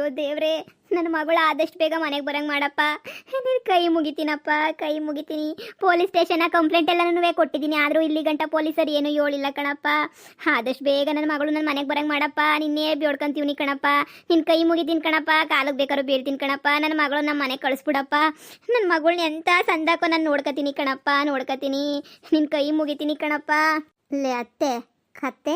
ಅಯ್ಯೋ ದೇವ್ರೆ, ನನ್ನ ಮಗಳು ಆದಷ್ಟು ಬೇಗ ಮನೆಗೆ ಬರಂಗೆ ಮಾಡಪ್ಪ. ನೀನು ಕೈ ಮುಗಿತೀನಪ್ಪ, ಕೈ ಮುಗಿತೀನಿ. ಪೊಲೀಸ್ ಸ್ಟೇಷನ್ನ ಕಂಪ್ಲೇಂಟ್ ಎಲ್ಲನೂ ಕೊಟ್ಟಿದ್ದೀನಿ, ಆದರೂ ಇಲ್ಲಿ ಗಂಟ ಪೊಲೀಸರು ಏನೂ ಹೇಳಿಲ್ಲ ಕಣಪ್ಪ. ಆದಷ್ಟು ಬೇಗ ನನ್ನ ಮಗಳು ನನ್ನ ಮನೆಗೆ ಬರಂಗೆ ಮಾಡಪ್ಪ. ನಿನ್ನೇ ಬೇಡ್ಕೊಂತೀವ್ನಿ ಕಣಪ್ಪ, ನಿನ್ನ ಕೈ ಮುಗಿತೀನಿ ಕಣಪ್ಪ, ಕಾಲಿಗೆ ಬೇಕಾದ್ರೂ ಬೀಳ್ತೀನಿ ಕಣಪ್ಪ. ನನ್ನ ಮಗಳು ನಮ್ಮ ಮನೆಗೆ ಕಳಿಸ್ಬಿಡಪ್ಪ. ನನ್ನ ಮಗಳನ್ನ ಎಂಥ ಸಂದಾಕೋ ನಾನು ನೋಡ್ಕೊತೀನಿ ಕಣಪ್ಪ, ನೋಡ್ಕೊತೀನಿ. ನಿನ್ನ ಕೈ ಮುಗಿತೀನಿ ಕಣಪ್ಪ. ಲೇ ಅತ್ತೆ ಕತ್ತೆ,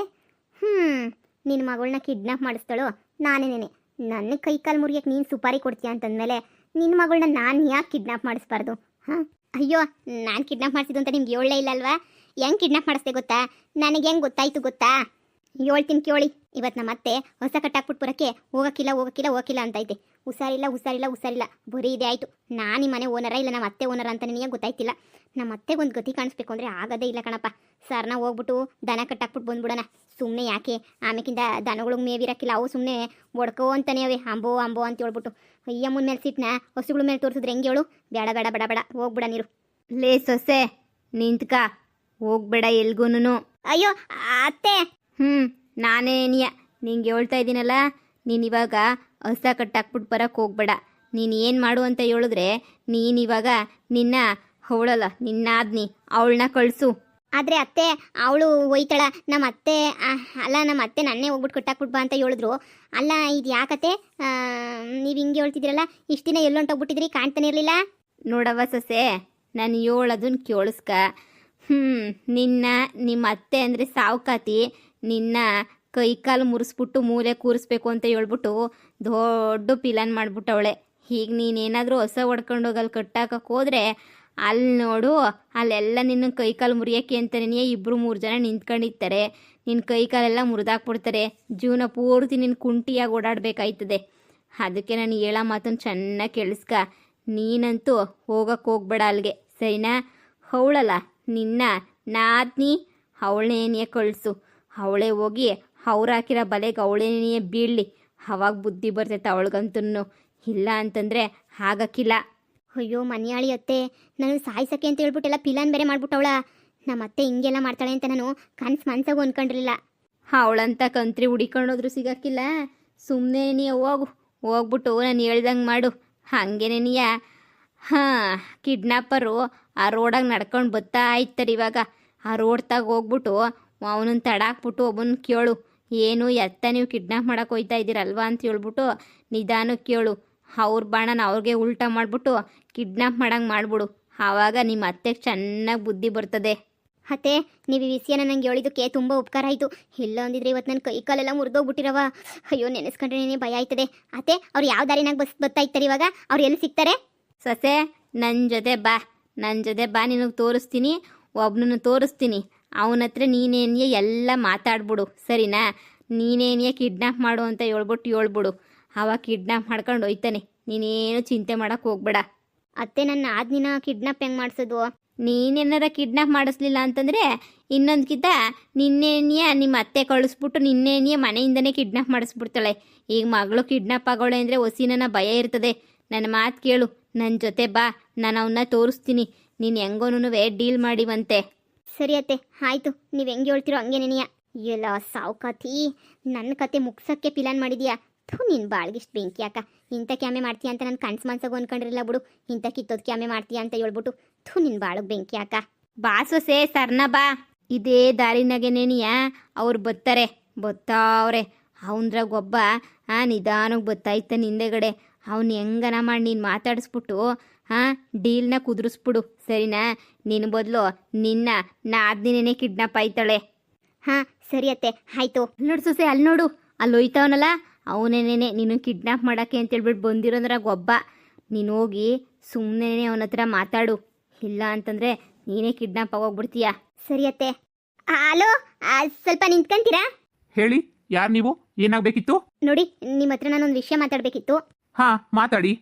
ನಿನ್ನ ಮಗಳನ್ನ ಕಿಡ್ನಾಪ್ ಮಾಡಿಸ್ತಾಳೋ ನಾನೇನೇನೆ. ನನ್ನ ಕೈ ಕಾಲು ಮುರಿಯಕ್ಕೆ ನೀನು ಸುಪಾರಿ ಕೊಡ್ತೀಯ ಅಂತಂದಮೇಲೆ ನಿನ್ನ ಮಗಳನ್ನ ನಾನು ಯಾಕೆ ಕಿಡ್ನಾಪ್ ಮಾಡಿಸ್ಬಾರ್ದು? ಹಾಂ, ಅಯ್ಯೋ, ನಾನು ಕಿಡ್ನಾಪ್ ಮಾಡಿಸಿದ್ದು ಅಂತ ನಿಮ್ಗೆ ಹೇಳಲೇ ಇಲ್ಲ ಅಲ್ವಾ? ಹೆಂಗೆ ಕಿಡ್ನಾಪ್ ಮಾಡಿಸ್ದೆ ಗೊತ್ತಾ? ನನಗೆ ಹೆಂಗೆ ಗೊತ್ತಾಯ್ತು ಗೊತ್ತಾ? ಹೇಳ್ತೀನಿ ಕೇಳಿ. ಇವತ್ತು ನಮ್ಮ ಅತ್ತೆ ಹೊಸ ಕಟ್ಟಾಕ್ಬಿಟ್ಟು ಬರೋಕ್ಕೆ ಹೋಗಕ್ಕಿಲ್ಲ ಅಂತೈತೆ. ಹುಷಾರಿಲ್ಲ ಬರೀ ಇದೆ ಆಯಿತು. ನಾನು ಈ ಮನೆ ಓನರ ಇಲ್ಲ ನಮ್ಮ ಅತ್ತೆ ಓನರ ಅಂತ ನಿನಗೆ ಗೊತ್ತಾಯ್ತಿಲ್ಲ. ನಮ್ಮ ಅತ್ತೆಗೆ ಒಂದು ಗತಿ ಕಾಣಿಸ್ಬೇಕು ಅಂದರೆ ಆಗೋದೇ ಇಲ್ಲ ಕಣಪ್ಪ. ಸರ್ನ ಹೋಗ್ಬಿಟ್ಟು ದನ ಕಟ್ಟಾಕ್ಬಿಟ್ಟು ಬಂದ್ಬಿಡೋಣ. ಸುಮ್ಮನೆ ಯಾಕೆ ಆಮೇಕಿಂದ ದನಗಳಿಗೆ ಮೇವಿರಕ್ಕಿಲ್ಲ, ಅವು ಸುಮ್ಮನೆ ಒಡ್ಕೋ ಅಂತಾನೆ ಅವೆ ಅಂಬೋ ಅಂತ ಹೇಳ್ಬಿಟ್ಟು ಅಯ್ಯಮ್ಮನ ಮೇಲೆ ಸಿಟ್ನ ಹಸುಗಳ ಮೇಲೆ ತೋರಿಸಿದ್ರೆ ಹೆಂಗೆ ಹೇಳು? ಬೇಡ ಹೋಗ್ಬಿಡ ನೀರು. ಲೇ ಸೊಸೆ ನಿಂತ್ಕ, ಹೋಗ್ಬೇಡ ಎಲ್ಗೂನು. ಅಯ್ಯೋ ಅತ್ತೆ, ನಾನೇನಿಯ ನಿಂಗೆ ಹೇಳ್ತಾ ಇದ್ದೀನಲ್ಲ, ನೀನಿವಾಗ ಹೊಸ ಕಟ್ಟಾಕ್ಬಿಟ್ಟು ಬರೋಕ್ಕೆ ಹೋಗ್ಬೇಡ. ನೀನು ಏನು ಮಾಡು ಅಂತ ಹೇಳಿದ್ರೆ ನೀನಿವಾಗ ನಿನ್ನ ಅವಳಲ್ಲ ನಿನ್ನಾದ್ನಿ ಅವಳನ್ನ ಕಳಿಸು. ಆದರೆ ಅತ್ತೆ ಅವಳು ಒಯ್ತಾಳ. ನಮ್ಮ ಅತ್ತೆ ನನ್ನೇ ಹೋಗ್ಬಿಟ್ಟು ಕಟ್ಟಾಕ್ಬಿಟ್ಟು ಬಾ ಅಂತ ಹೇಳಿದ್ರು. ಅಲ್ಲ ಇದು ಯಾಕತ್ತೆ ನೀವು ಹಿಂಗೆ ಹೇಳ್ತಿದ್ದೀರಲ್ಲ? ಇಷ್ಟು ದಿನ ಎಲ್ಲೊಂಟೋಗ್ಬಿಟ್ಟಿದ್ರಿ, ಕಾಣ್ತಾನೆ ಇರಲಿಲ್ಲ. ನೋಡವ ಸೊಸೆ, ನಾನು ಹೇಳೋದನ್ನ ಕೇಳಿಸ್ಕ. ನಿಮ್ಮ ಅತ್ತೆ ಅಂದರೆ ಸಾವುಕಾತಿ ನಿನ್ನ ಕೈ ಕಾಲು ಮುರಿಸ್ಬಿಟ್ಟು ಮೂಲೆ ಕೂರಿಸ್ಬೇಕು ಅಂತ ಹೇಳ್ಬಿಟ್ಟು ದೊಡ್ಡ ಪಿಲಾನ್ ಮಾಡ್ಬಿಟ್ಟವಳೆ. ಈಗ ನೀನೇನಾದರೂ ಹೊಸ ಹೊಡ್ಕೊಂಡು ಅಲ್ಲಿ ಕಟ್ಟಾಕಕ್ಕೆ ಹೋದರೆ ಅಲ್ಲಿ ನೋಡು, ಅಲ್ಲೆಲ್ಲ ನಿನ್ನ ಕೈ ಕಾಲು ಮುರಿಯೋಕ್ಕೆ ಅಂತಲೇ 2-3 ಜನ ನಿಂತ್ಕೊಂಡಿರ್ತಾರೆ. ನಿನ್ನ ಕೈ ಕಾಲೆಲ್ಲ ಮುರಿದಾಕ್ಬಿಡ್ತಾರೆ. ಜೀವನ ಪೂರ್ತಿ ನಿನ್ನ ಕುಂಟಿಯಾಗಿ ಓಡಾಡಬೇಕಾಯ್ತದೆ. ಅದಕ್ಕೆ ನಾನು ಹೇಳೋ ಮಾತನ್ನು ಚೆನ್ನಾಗಿ ಕೇಳಿಸ್ಕ. ನೀನಂತೂ ಹೋಗಕ್ಕೆ ಹೋಗ್ಬೇಡ ಅಲ್ಲಿಗೆ, ಸರಿನಾ? ಅವಳಲ್ಲ ನಿನ್ನ ನಾದ್ನಿ, ಅವಳೇನೇ ಕಳಿಸು. ಅವಳೇ ಹೋಗಿ ಅವ್ರು ಹಾಕಿರೋ ಬಲೆಗೆ ಅವಳೇನೇ ಬೀಳಲಿ. ಅವಾಗ ಬುದ್ಧಿ ಬರ್ತೈತೆ ಅವಳಿಗಂತೂ. ಇಲ್ಲ ಅಂತಂದರೆ ಆಗಕ್ಕಿಲ್ಲ. ಅಯ್ಯೋ ಮನ್ಯಾಳಿ ಅತ್ತೆ, ನಾನು ಸಾಯ್ಸಕ್ಕೆ ಅಂತ ಹೇಳ್ಬಿಟ್ಟೆಲ್ಲ ಪಿಲಾನ್ ಬೇರೆ ಮಾಡ್ಬಿಟ್ಟವಳ. ನಮ್ಮ ಅತ್ತೆ ಹಿಂಗೆಲ್ಲ ಮಾಡ್ತಾಳೆ ಅಂತ ನಾನು ಮನ್ಸಾಗೂ ಅನ್ಕೊಂಡಿರಲಿಲ್ಲ. ಅವಳಂತ ಕಂತ್ರಿ ಹುಡಿಕೊಂಡೋದ್ರು ಸಿಗಕ್ಕಿಲ್ಲ. ಸುಮ್ಮನೆ ನೀ ಹೋಗ್ಬಿಟ್ಟು ನಾನು ಹೇಳ್ದಂಗೆ ಮಾಡು. ಹಾಗೇನೆ ನೀಯ ಕಿಡ್ನಾಪರು ಆ ರೋಡಾಗ ನಡ್ಕೊಂಡು ಬರ್ತಾ ಇರ್ತಾರೆ. ಇವಾಗ ಆ ರೋಡ್ತಾಗ ಹೋಗ್ಬಿಟ್ಟು ಅವನನ್ನು ತಡಾಕ್ಬಿಟ್ಟು ಒಬ್ಬನ ಕೇಳು, ಏನು ಎತ್ತ ನೀವು ಕಿಡ್ನಾಪ್ ಮಾಡಕ್ಕೆ ಹೋಯ್ತಾ ಇದ್ದೀರಲ್ವಾ ಅಂತ ಹೇಳ್ಬಿಟ್ಟು ನಿಧಾನಕ್ಕೆ ಕೇಳು. ಅವ್ರ ಬಾಣನ ಅವ್ರಿಗೆ ಉಲ್ಟಾ ಮಾಡಿಬಿಟ್ಟು ಕಿಡ್ನಾಪ್ ಮಾಡಂಗೆ ಮಾಡಿಬಿಡು. ಆವಾಗ ನಿಮ್ಮ ಅತ್ತೆಗೆ ಚೆನ್ನಾಗಿ ಬುದ್ಧಿ ಬರ್ತದೆ. ಅತ್ತೆ, ನೀವು ಈ ವಿಷಯನ ನಂಗೆ ಹೇಳಿದ್ದಕ್ಕೆ ತುಂಬ ಉಪಕಾರ ಆಯಿತು. ಇಲ್ಲ ಅಂದಿದ್ರೆ ಇವತ್ತು ನನ್ನ ಕೈ ಕಾಲೆಲ್ಲ ಮುರಿದೋಗ್ಬಿಟ್ಟಿರವ. ಅಯ್ಯೋ ನೆನೆಸ್ಕೊಂಡ್ರೆ ನೀನೇ ಭಯ ಆಯ್ತದೆ. ಅತ್ತೆ, ಅವ್ರು ಯಾವ ದಾರಿನಾಗ ಬರ್ತಾ ಇರ್ತಾರೆ ಇವಾಗ? ಅವ್ರು ಎಲ್ಲಿ ಸಿಗ್ತಾರೆ? ಸೊಸೆ ನನ್ನ ಜೊತೆ ಬಾ, ನಿನಗೆ ತೋರಿಸ್ತೀನಿ. ಒಬ್ಬನನ್ನು ತೋರಿಸ್ತೀನಿ. ಅವನ ಹತ್ರ ನೀನೇನಿಯೇ ಎಲ್ಲ ಮಾತಾಡ್ಬಿಡು, ಸರಿನಾ? ನೀನೇನಿಯೇ ಕಿಡ್ನಾಪ್ ಮಾಡು ಅಂತ ಹೇಳ್ಬಿಡು. ಅವಾಗ ಕಿಡ್ನಾಪ್ ಮಾಡ್ಕೊಂಡು ಹೋಯ್ತಾನೆ. ನೀನೇನು ಚಿಂತೆ ಮಾಡೋಕ್ಕೆ ಹೋಗ್ಬೇಡ. ಅತ್ತೆ, ನನ್ನ ಆದ್ನಿನ ಕಿಡ್ನಾಪ್ ಹೆಂಗೆ ಮಾಡಿಸೋದು? ನೀನೇನಾರ ಕಿಡ್ನಾಪ್ ಮಾಡಿಸ್ಲಿಲ್ಲ ಅಂತಂದರೆ ಇನ್ನೊಂದ್ಕಿಂತ ನಿನ್ನೇನಿಯೇ ನಿಮ್ಮ ಅತ್ತೆ ಕಳಿಸ್ಬಿಟ್ಟು ನಿನ್ನೇನಿಯೇ ಮನೆಯಿಂದನೇ ಕಿಡ್ನಾಪ್ ಮಾಡಿಸ್ಬಿಡ್ತಾಳೆ. ಈಗ ಮಗಳು ಕಿಡ್ನಾಪ್ ಆಗೋಳೆ ಅಂದರೆ ಹೊಸಿನ ಭಯ ಇರ್ತದೆ. ನನ್ನ ಮಾತು ಕೇಳು, ನನ್ನ ಜೊತೆ ಬಾ, ನಾನು ಅವನ್ನ ತೋರಿಸ್ತೀನಿ. ನೀನು ಹೆಂಗೋನು ಡೀಲ್ ಮಾಡಿವಂತೆ. ಸರಿ ಅತ್ತೆ, ಆಯಿತು. ನೀವು ಹೆಂಗೆ ಹೇಳ್ತಿರೋ ಹಂಗೆ ನೆನೆಯ. ಎಲ್ಲ ಸಾವುಕಾತಿ, ನನ್ನ ಕತೆ ಮುಗ್ಸೋಕ್ಕೆ ಪಿಲಾನ್ ಮಾಡಿದ್ಯಾ? ನೀನು ಬಾಳ್ಗಿಷ್ಟು ಬೆಂಕಿ ಯಾಕ? ಇಂಥ ಕ್ಯಾಮೆ ಮಾಡ್ತೀಯ ಅಂತ ನಾನು ಮನ್ಸಾಗೂ ಅನ್ಕೊಂಡಿರಲಿಲ್ಲ ಬಿಡು. ಇಂಥ ಕಿತ್ತೋದು ಕ್ಯಾಮೆ ಮಾಡ್ತೀಯ ಅಂತ ಹೇಳ್ಬಿಟ್ಟು ನಿನ್ನ ಬಾಳಿಗೆ ಬೆಂಕಿ ಯಾಕ? ಬಾ ಸೊಸೆ, ಸರ್ನ ಬಾ. ಇದೇ ದಾರಿನಾಗೇನೇನಿಯ ಅವ್ರು ಬತ್ತಾವ್ರೆ. ಅವನ್ರಾಗ ಒಬ್ಬ ನಿಧಾನಕ್ಕೆ ಬತ್ತಾಯ್ತಾನೆ ಹಿಂದೆಗಡೆ. ಅವ್ನು ಹೆಂಗನ ಮಾಡಿ ನೀನು ಮಾತಾಡಿಸ್ಬಿಟ್ಟು ಡೀಲ್ನ ಕುದುರಿಸ್ಬಿಡು, ಸರಿನಾ? ನಿನ್ನ ಬದಲು ನಿನ್ನ ನಾದ್ನಿನೇ ಕಿಡ್ನಾಪ್ ಆಯ್ತಾಳೆ. ಸರಿ ಅತ್ತೆ, ಆಯಿತು. ನೋಡು ಸೊಸೆ, ಅಲ್ಲಿ ನೋಡು, ಅಲ್ಲಿ ಹೋಯ್ತಾವನಲ್ಲ ಅವನೇನೇನೆ ನೀನು ಕಿಡ್ನಾಪ್ ಮಾಡೋಕ್ಕೆ ಅಂತೇಳ್ಬಿಟ್ಟು ಬಂದಿರೋದ್ರಾಗ ಒಬ್ಬ. ನೀನು ಹೋಗಿ ಸುಮ್ಮನೆ ಅವನ ಹತ್ರ ಮಾತಾಡು. ಇಲ್ಲ ಅಂತಂದರೆ ನೀನೇ ಕಿಡ್ನಾಪ್ ಆಗೋಗ್ಬಿಡ್ತೀಯ. ಸರಿ ಅತ್ತೆ. ಹಲೋ, ಸ್ವಲ್ಪ ನಿಂತ್ಕೊಂತೀರಾ? ಹೇಳಿ, ಯಾರು ನೀವು? ಏನಾಗಬೇಕಿತ್ತು? ನೋಡಿ, ನಿಮ್ಮ ಹತ್ರ ನಾನೊಂದು ವಿಷಯ ಮಾತಾಡಬೇಕಿತ್ತು. ಮಾತಾಡಿ.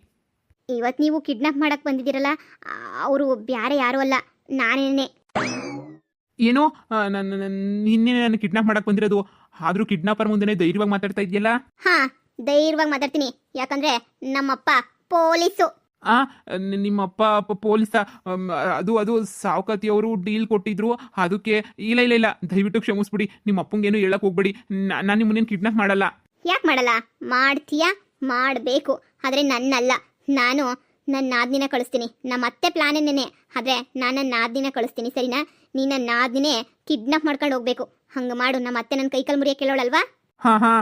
ಇವತ್ತು ನೀವು ಕಿಡ್ನಾಪ್ ಮಾಡಕ್ಕೆ ಬಂದಿದ್ದೀರಲ್ಲ, ಅವರು ಬೇರೆ ಯಾರೂ ಅಲ್ಲ, ನಾನೇನೆ. ಏನೋ ನಿನ್ನೆ ನಾನು ಕಿಡ್ನಾಪ್ ಮಾಡಕ್ಕೆ ಬಂದಿರೋದು. ಆದರೂ ಕಿಡ್ನಾಪರ್ ಮುಂದೆ ಧೈರ್ಯವಾಗಿ ಮಾತಾಡ್ತಾ ಇದೆಯಲ್ಲ? ಧೈರ್ಯವಾಗಿ ಮಾತಾಡ್ತೀನಿ, ಯಾಕಂದ್ರೆ ನಮ್ಮಪ್ಪ ಪೊಲೀಸು. ನಿಮ್ಮಪ್ಪ ಪೊಲೀಸ? ಅದು ಸಾವುಕಾತಿಯವರು ಡೀಲ್ ಕೊಟ್ಟಿದ್ರು, ಅದಕ್ಕೆ. ಇಲ್ಲ, ದಯವಿಟ್ಟು ಕ್ಷಮಿಸ್ಬಿಡಿ. ನಿಮ್ಮ ಅಪ್ಪಂಗೇನು ಹೇಳಕ್ ಹೋಗ್ಬೇಡಿ. ನಾನು ನಿಮ್ಮನ್ನೇನು ಕಿಡ್ನಾಪ್ ಮಾಡಲ್ಲ. ಯಾಕೆ ಮಾಡಲ್ಲ? ಮಾಡ್ತೀಯಾ? ಮಾಡಬೇಕು. ಆದರೆ ನನ್ನಲ್ಲ, ನಾನು ನನ್ನ ನಾದಿನ ಕಳಿಸ್ತೀನಿ. ನಮ್ಮ ಅತ್ತೆ ಪ್ಲಾನ್ ಏನೇನೆ, ಆದರೆ ನಾನು ನನ್ನ ನಾದಿನ ಕಳಿಸ್ತೀನಿ. ಸರಿನಾ? ನೀನು ನನ್ನ ನಾದಿನೇ ಕಿಡ್ನಾಪ್ ಮಾಡ್ಕೊಂಡು ಹೋಗ್ಬೇಕು. ಹಂಗೆ ಮಾಡು. ನಮ್ಮ ಅತ್ತೆ ನನ್ನ ಕೈಕಾಲು ಮುರಿಯ ಕೇಳೋಳಲ್ವಾ? ಹಾ ಹಾ.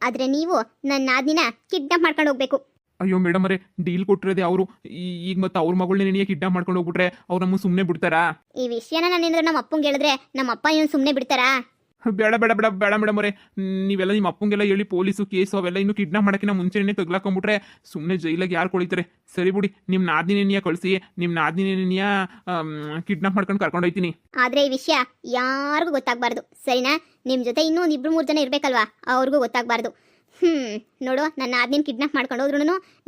ಆದರೆ ನೀವು ನನ್ನ ನಾದಿನ ಕಿಡ್ನಾಪ್ ಮಾಡ್ಕೊಂಡು ಹೋಗ್ಬೇಕು. ಅಯ್ಯೋ ಮೇಡಮ್ ಅವರೇ, ಡೀಲ್ ಕೊಟ್ಟಿರೋದೆ ಅವರು. ಈಗ ಮತ್ತೆ ಅವ್ರ ಮಗಳನ್ನ ನೀನು ಕಿಡ್ನಾಪ್ ಮಾಡ್ಕೊಂಡು ಹೋಗ್ಬಿಟ್ರೆ ಅವ್ರು ನಮ್ಮನ್ನು ಸುಮ್ಮನೆ ಬಿಡ್ತಾರಾ? ಈ ವಿಷಯನ ನಾನೇನಾದ್ರೂ ನಮ್ಮ ಅಪ್ಪಂಗೆ ಹೇಳಿದ್ರೆ ನಮ್ಮ ಅಪ್ಪ ಏನು ಸುಮ್ಮನೆ ಬಿಡ್ತಾರಾ? ಬೇಡ ಬೇಡ ಬೇಡ ಬೇಡ ಮೇಡಮ್ ಅವರೇ, ನೀವೆಲ್ಲ ನಿಮ್ಮ ಅಪ್ಪಂಗೆಲ್ಲ ಹೇಳಿ ಪೊಲೀಸು ಕೇಸು ಅವೆಲ್ಲ ಇನ್ನು ಕಿಡ್ನಾಪ್ ಮಾಡೋಕ್ಕಿಂತ ಮುಂಚೆನೇ ತಗ್ಲಾಕೊಂಡ್ಬಿಟ್ರೆ ಸುಮ್ಮನೆ ಜೈಲಾಗಿ ಯಾರು ಕೊಳಿತಾರೆ? ಸರಿ ಬಿಡಿ, ನಿಮ್ಮ ನಾದಿನೇನಿಯ ಕಳಿಸಿ, ನಿಮ್ಮ ನಾದಿನೇನಿಯ ಕಿಡ್ನಾಪ್ ಮಾಡ್ಕೊಂಡು ಕರ್ಕೊಂಡು ಹೋಗ್ತೀನಿ. ಆದರೆ ಈ ವಿಷಯ ಯಾರಿಗೂ ಗೊತ್ತಾಗಬಾರ್ದು. ಸರಿನಾ? ನಿಮ್ಮ ಜೊತೆ ಇನ್ನೂ ಒಂದು 2-3 ಜನ ಇರಬೇಕಲ್ವಾ, ಅವ್ರಿಗೂ ಗೊತ್ತಾಗಬಾರ್ದು. ನೋಡು, ನನ್ನ ನಾದಿನ ಕಿಡ್ನಾಪ್ ಮಾಡ್ಕೊಂಡು ಹೋದ್ರೂ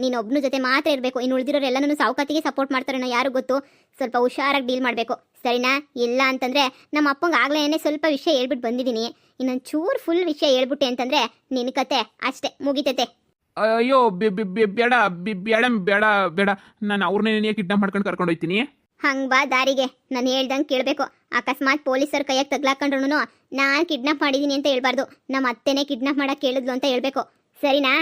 ನೀನು ಒಬ್ಬನ ಜೊತೆ ಮಾತ್ರ ಇರಬೇಕು. ಇನ್ನು ಉಳಿದಿರೋರೆಲ್ಲನೂ ಸಾವುಕಾತಿಗೆ ಸಪೋರ್ಟ್ ಮಾಡ್ತಾರೇನೋ ಯಾರು ಗೊತ್ತು. ಸ್ವಲ್ಪ ಹುಷಾರಾಗಿ ಡೀಲ್ ಮಾಡಬೇಕು. ಸರಿನಾ? ಇಲ್ಲ ಅಂತಂದರೆ ನಮ್ಮ ಅಪ್ಪಂಗೆ ಆಗಲೇ ಸ್ವಲ್ಪ ವಿಷಯ ಹೇಳ್ಬಿಟ್ಟು ಬಂದಿದ್ದೀನಿ. ಇನ್ನೊಂದು ಚೂರು ಫುಲ್ ವಿಷಯ ಹೇಳ್ಬಿಟ್ಟೆ ಅಂತಂದರೆ ನಿನ್ನ ಕತೆ ಅಷ್ಟೇ ಮುಗಿತೈತೆ. ಅಯ್ಯೋ ಬೇಡ ಬೇಡ ಬೇಡ ಬೇಡ, ನಾನು ಅವ್ರನ್ನೇ ಕಿಡ್ನಾಪ್ ಮಾಡ್ಕೊಂಡು ಕರ್ಕೊಂಡು ಹೋಗ್ತೀನಿ. ಹಂಗೆ ಬಾ ದಾರಿಗೆ. ನಾನು ಹೇಳ್ದಂಗೆ ಕೇಳಬೇಕು. ಅಕಸ್ಮಾತ್ ಪೊಲೀಸರ ಕೈಯಾಗ ತಗ್ಲಾಕೊಂಡ್ರು ನಾನು ಕಿಡ್ನಾಪ್ ಮಾಡಿದ್ದೀನಿ ಅಂತ ಹೇಳ್ಬಾರ್ದು. ನಮ್ಮ ಅತ್ತೆನೇ ಕಿಡ್ನಾಪ್ ಮಾಡಕ್ಕೆ ಕೇಳಿದ್ಲು ಅಂತ ಹೇಳ್ಬೇಕು. ಸರಿನಾ?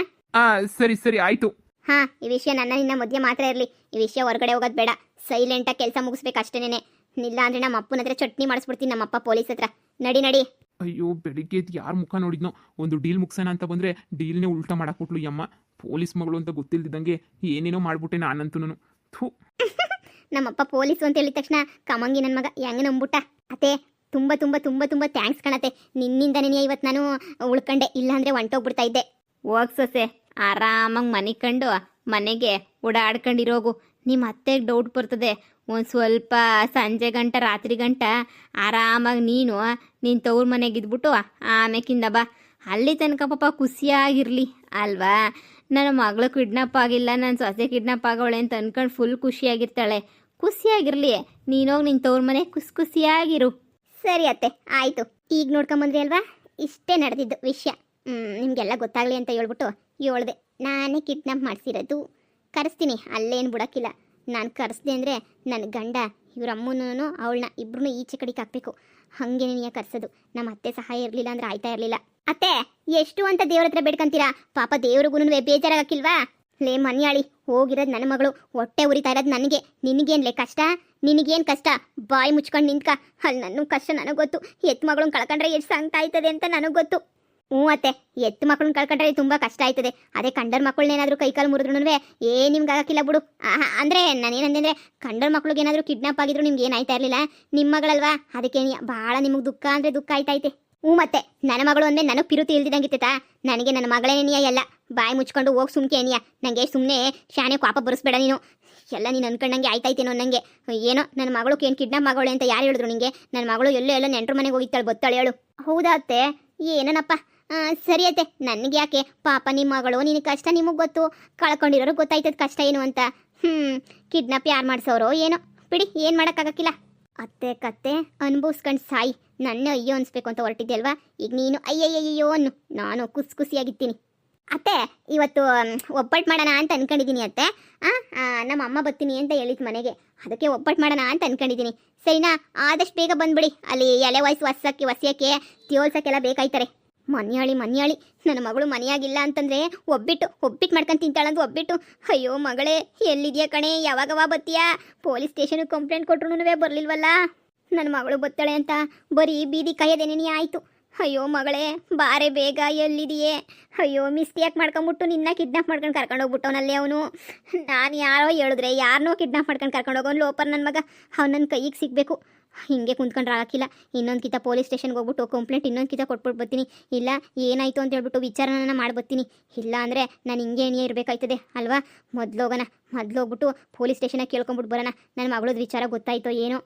ಸರಿ ಸರಿ ಆಯಿತು. ಹಾಂ, ಈ ವಿಷಯ ನಿನ್ನ ಮಧ್ಯೆ ಮಾತ್ರ ಇರಲಿ. ಈ ವಿಷಯ ಹೊರಗಡೆ ಹೋಗೋದು ಬೇಡ. ಸೈಲೆಂಟಾಗಿ ಕೆಲಸ ಮುಗಿಸ್ಬೇಕು ಅಷ್ಟೇನೆ. ಇಲ್ಲ ಅಂದರೆ ನಮ್ಮ ಅಪ್ಪನ ಹತ್ರ ಚಟ್ನಿ ಮಾಡಿಸ್ಬಿಡ್ತೀನಿ, ನಮ್ಮಪ್ಪ ಪೊಲೀಸ್ ಹತ್ರ. ನಡಿ ನಡಿ. ಅಯ್ಯೋ ಬೆಳಿಗ್ಗೆ ಯಾರ ಮುಖ ನೋಡಿದ್ನೋ, ಒಂದು ಡೀಲ್ ಮುಗಿಸೋಣ ಅಂತ ಬಂದರೆ ಡೀಲ್ನೇ ಉಲ್ಟಾ ಮಾಡಾಕ್ಬಿಟ್ಲು ಯಮ್ಮ. ಪೊಲೀಸ್ ಮಗಳು ಅಂತ ಗೊತ್ತಿಲ್ದಿದ್ದಂಗೆ ಏನೇನೋ ಮಾಡ್ಬಿಟ್ಟೆ ನಾನಂತೂ. ಥೂ. ನಮ್ಮಪ್ಪ ಪೊಲೀಸು ಅಂತ ಹೇಳಿದ ತಕ್ಷಣ ಕಮಂಗಿ ನನ್ನ ಮಗ ಹೆಂಗೆ ನಂಬಿಟ್ಟ. ಅತ್ತೆ ತುಂಬ ತುಂಬ ತುಂಬ ತುಂಬ ಥ್ಯಾಂಕ್ಸ್ ಕಣತ್ತೆ. ನಿನ್ನಿಂದನೇ ಇವತ್ತು ನಾನು ಉಳ್ಕೊಂಡೆ, ಇಲ್ಲಾಂದರೆ ಹೊಂಟೋಗ್ಬಿಡ್ತಾ ಇದ್ದೆ. ಹೋಗ್ ಸೊಸೆ, ಆರಾಮಾಗಿ ಮನೆ ಕಂಡು ಮನೆಗೆ ಓಡಾಡ್ಕೊಂಡಿರೋಗು. ನಿಮ್ಮ ಅತ್ತೆಗೆ ಡೌಟ್ ಬರ್ತದೆ. ಒಂದು ಸ್ವಲ್ಪ ಸಂಜೆ ಗಂಟ ರಾತ್ರಿ ಗಂಟ ಆರಾಮಾಗಿ ನೀನು ತವ್ರ ಮನೆಗೆ ಇದ್ಬಿಟ್ಟು ಆಮೇಕಿಂದ ಬಾ. ಅಲ್ಲಿ ತನಕ ಪಾಪ ಖುಷಿಯಾಗಿರಲಿ ಅಲ್ವಾ? ನನ್ನ ಮಗಳು ಕಿಡ್ನಾಪ್ ಆಗಿಲ್ಲ, ನನ್ನ ಸೊಸೆ ಕಿಡ್ನಾಪ್ ಆಗೋಳೆ ಅಂತ ಅನ್ಕೊಂಡು ಫುಲ್ ಖುಷಿಯಾಗಿರ್ತಾಳೆ. ಖುಷಿಯಾಗಿರಲಿ, ನೀನೋಗಿ ನಿನ್ನ ತವ್ರ ಮನೆ ಖುಷಿಯಾಗಿರು. ಸರಿ ಅತ್ತೆ, ಆಯಿತು. ಈಗ ನೋಡ್ಕೊಂಬಂದ್ರಿ ಅಲ್ವಾ? ಇಷ್ಟೇ ನಡೆದಿದ್ದು ವಿಷಯ. ನಿಮಗೆಲ್ಲ ಗೊತ್ತಾಗಲಿ ಅಂತ ಹೇಳ್ಬಿಟ್ಟು ಹೇಳ್ದೆ. ನಾನೇ ಕಿಡ್ನಾಪ್ ಮಾಡಿಸಿರೋದು. ಕರೆಸ್ತೀನಿ, ಅಲ್ಲೇನು ಬಿಡೋಕ್ಕಿಲ್ಲ. ನಾನು ಕರೆಸ್ದೆ ಅಂದರೆ ನನ್ನ ಗಂಡ ಇವ್ರ ಅಮ್ಮನೂ ಅವಳನ್ನ ಇಬ್ಬರೂ ಈಚೆ ಕಡೆಗೆ ಹಾಕಬೇಕು. ಹಾಗೆ ನೀನು ಕರ್ಸೋದು. ನಮ್ಮ ಅತ್ತೆ ಸಹಾಯ ಇರಲಿಲ್ಲ ಅಂದ್ರೆ ಆಯ್ತಾ ಇರಲಿಲ್ಲ. ಅತ್ತೆ ಎಷ್ಟು ಅಂತ ದೇವ್ರ ಹತ್ರ ಬೇಡ್ಕೊಂತೀರಾ? ಪಾಪ ದೇವ್ರಿಗೂ ಬೇಜಾರಾಗಕ್ಕಿಲ್ವಾ? ಲೇ ಮನ್ಯಾಳಿ, ಹೋಗಿರೋದು ನನ್ನ ಮಗಳು, ಹೊಟ್ಟೆ ಉರಿತಾ ಇರೋದು ನನಗೆ. ನಿನಗೇನ್ಲೇ ಕಷ್ಟ? ನಿನಗೇನು ಕಷ್ಟ? ಬಾಯಿ ಮುಚ್ಕೊಂಡು ನಿಂತ್ಕ. ಅಲ್ಲಿ ನನ್ನ ಕಷ್ಟ ನನಗೆ ಗೊತ್ತು. ಎತ್ತು ಮಗಳನ್ನ ಕಳ್ಕೊಂಡ್ರೆ ಎಷ್ಟು ಸಂಕಟ ಆಯ್ತದೆ ಅಂತ ನನಗೆ ಗೊತ್ತು. ಅತ್ತೆ, ಎತ್ತು ಮಕ್ಕಳನ್ನ ಕಳ್ಕೊಂಡ್ರೆ ತುಂಬ ಕಷ್ಟ ಆಯ್ತದೆ. ಅದೇ ಕಂಡರ್ ಮಕ್ಕಳನ್ನೇನಾದರೂ ಕೈಕಾಲು ಮುರಿದ್ರೂ ನಿಮ್ಗೆ ಆಗಕ್ಕಿಲ್ಲ ಬಿಡು. ಅಂದರೆ ನಾನೇನಂದ್ರೆ ಕಂಡರ್ ಮಕ್ಳಿಗೆ ಏನಾದರೂ ಕಿಡ್ನಾಪ್ ಆಗಿದ್ರು ನಿಮ್ಗೆ ಏನಾಯ್ತಾ ಇರಲಿಲ್ಲ. ನಿಮ್ಮ ಮಗಳಲ್ವಾ, ಅದಕ್ಕೆ ಭಾಳ ನಿಮಗೆ ದುಃಖ ಅಂದರೆ ದುಃಖ ಆಯ್ತೈತೆ. ಮತ್ತೆ ನನ್ನ ಮಗಳು ಅಂದರೆ ನನಗೆ ಪಿರುತಿ ಇಲ್ದಿದಂಗಿತ್ತೈತಾ? ನನಗೆ ನನ್ನ ಮಗಳೇನಿಯ ಎಲ್ಲ. ಬಾಯಿ ಮುಚ್ಕೊಂಡು ಹೋಗಿ ಸುಮ್ಕೆ ಏನಿಯ. ನನಗೆ ಸುಮ್ಮನೆ ಶಾನೆ ಪಾಪ ಬರೆಸ್ಬೇಡ ನೀನು. ಎಲ್ಲ ನೀನು ಅನ್ಕೊಂಡಂಗೆ ಆಯ್ತಾಯ್ತೇನೋ ನನಗೆ. ಏನೋ ನನ್ನ ಮಗಳು ಏನು ಕಿಡ್ನಾಪ್ ಮಗಳು ಅಂತ ಯಾರು ಹೇಳಿದ್ರು ನಿಮಗೆ? ನನ್ನ ಮಗಳು ಎಲ್ಲೋ ನೆಂಟ್ರ ಮನೆಗೆ ಹೋಗಿತ್ತಾಳೆ, ಗೊತ್ತಾಳೆ ಹೇಳು. ಹೌದಾ ಅತ್ತೆ? ಏನೋನಪ್ಪ. ಸರಿ ಅತ್ತೆ, ನನಗೆ ಯಾಕೆ? ಪಾಪ ನಿಮ್ಮ ಮಗಳು, ನಿನಗೆ ಕಷ್ಟ ನಿಮಗೆ ಗೊತ್ತು. ಕಳ್ಕೊಂಡಿರೋರು ಗೊತ್ತಾಯ್ತದ ಕಷ್ಟ ಏನು ಅಂತ. ಕಿಡ್ನಾಪ್ ಯಾರು ಮಾಡಿಸೋರೋ ಏನೋ ಬಿಡಿ, ಏನು ಮಾಡೋಕ್ಕಾಗಕ್ಕಿಲ್ಲ. ಅತ್ತೆ ಕತ್ತೆ ಅನುಭವಿಸ್ಕೊಂಡು ಸಾಯಿ. ನನ್ನ ಅಯ್ಯೋ ಅನ್ಸ್ಬೇಕು ಅಂತ ಹೊರಟಿದ್ದೆ ಅಲ್ವಾ? ಈಗ ನೀನು ಅಯ್ಯಯ್ಯಯ್ಯೋ ಅನ್ನು. ನಾನು ಖುಷಿಯಾಗಿರ್ತೀನಿ. ಅತ್ತೆ ಇವತ್ತು ಒಬ್ಬಟ್ಟು ಮಾಡೋಣ ಅಂತ ಅನ್ಕೊಂಡಿದ್ದೀನಿ ಅತ್ತೆ. ನಮ್ಮ ಅಮ್ಮ ಬರ್ತೀನಿ ಅಂತ ಹೇಳಿದ್ ಮನೆಗೆ, ಅದಕ್ಕೆ ಒಬ್ಬಟ್ಟು ಮಾಡೋಣ ಅಂತ ಅನ್ಕೊಂಡಿದ್ದೀನಿ. ಸರಿನಾ? ಆದಷ್ಟು ಬೇಗ ಬಂದ್ಬಿಡಿ. ಅಲ್ಲಿ ಎಲೆ ಒಸಿಯಕ್ಕೆ ತ್ಯೋಲ್ಸಕ್ಕೆಲ್ಲ ಬೇಕಾಯ್ತಾರೆ. ಮನ್ಯಾಳಿ ನನ್ನ ಮಗಳು ಮನೆಯಾಗಿಲ್ಲ ಅಂತಂದರೆ ಒಬ್ಬಿಟ್ಟು ಮಾಡ್ಕೊಂಡು ತಿಂತಾಳಂದು ಒಬ್ಬಿಟ್ಟು. ಅಯ್ಯೋ ಮಗಳೇ, ಎಲ್ಲಿದೆಯಾ ಕಣೆ? ಯಾವಾಗವಾ ಬತ್ತೀಯಾ? ಪೊಲೀಸ್ ಸ್ಟೇಷನ್ಗೆ ಕಂಪ್ಲೇಂಟ್ ಕೊಟ್ರು ಬರಲಿಲ್ವಲ್ಲ. ನನ್ನ ಮಗಳು ಬತ್ತಾಳೆ ಅಂತ ಬರೀ ಬೀದಿ ಕಾಯೋದೇನೇ ಆಯಿತು. ಅಯ್ಯೋ ಮಗಳೇ, ಬಾರೆ ಬೇಗ, ಎಲ್ಲಿದೆಯೇ? ಅಯ್ಯೋ ಮಿಸ್ಟೇಕ್ ಮಾಡ್ಕೊಂಬಿಟ್ಟು ನಿನ್ನ ಕಿಡ್ನಾಪ್ ಮಾಡ್ಕೊಂಡು ಕರ್ಕೊಂಡು ಹೋಗ್ಬಿಟ್ಟವನಲ್ಲಿ ಅವನು. ನಾನು ಯಾರೋ ಹೇಳಿದ್ರೆ ಯಾರನ್ನೋ ಕಿಡ್ನಾಪ್ ಮಾಡ್ಕೊಂಡು ಕರ್ಕೊಂಡು ಹೋಗೋನು ಲೋಪರ್ ನನ್ನ ಮಗ. ಅವ್ನು ನನ್ನ ಕೈಗೆ ಸಿಗಬೇಕು. ಹಿಂಗೆ ಕುಂತ್ಕೊಂಡ್ರೆ ಆಗಕ್ಕಿಲ್ಲ. ಇನ್ನೊಂದು ಕಿತ ಪೊಲೀಸ್ ಸ್ಟೇಷನ್ಗೆ ಹೋಗ್ಬಿಟ್ಟು ಕಂಪ್ಲೇಂಟ್ ಇನ್ನೊಂದು ಕಿತ ಕೊಟ್ಬಿಟ್ಟು ಬರ್ತೀನಿ. ಇಲ್ಲ ಏನಾಯಿತು ಅಂತ ಹೇಳ್ಬಿಟ್ಟು ವಿಚಾರಣೆನ ಮಾಡ್ಬರ್ತೀನಿ. ಇಲ್ಲ ಅಂದರೆ ನಾನು ಹಿಂಗೆ ಏನೇ ಇರಬೇಕಾಯ್ತದೆ ಅಲ್ವಾ? ಮೊದಲು ಹೋಗ್ಬಿಟ್ಟು ಪೊಲೀಸ್ ಸ್ಟೇಷನಾಗ ಕೇಳ್ಕೊಂಬಿಟ್ಟು ಬರೋಣ. ನನ್ನ ಮಗಳದ್ದು ವಿಚಾರ ಗೊತ್ತಾಯ್ತೋ ಏನೋ.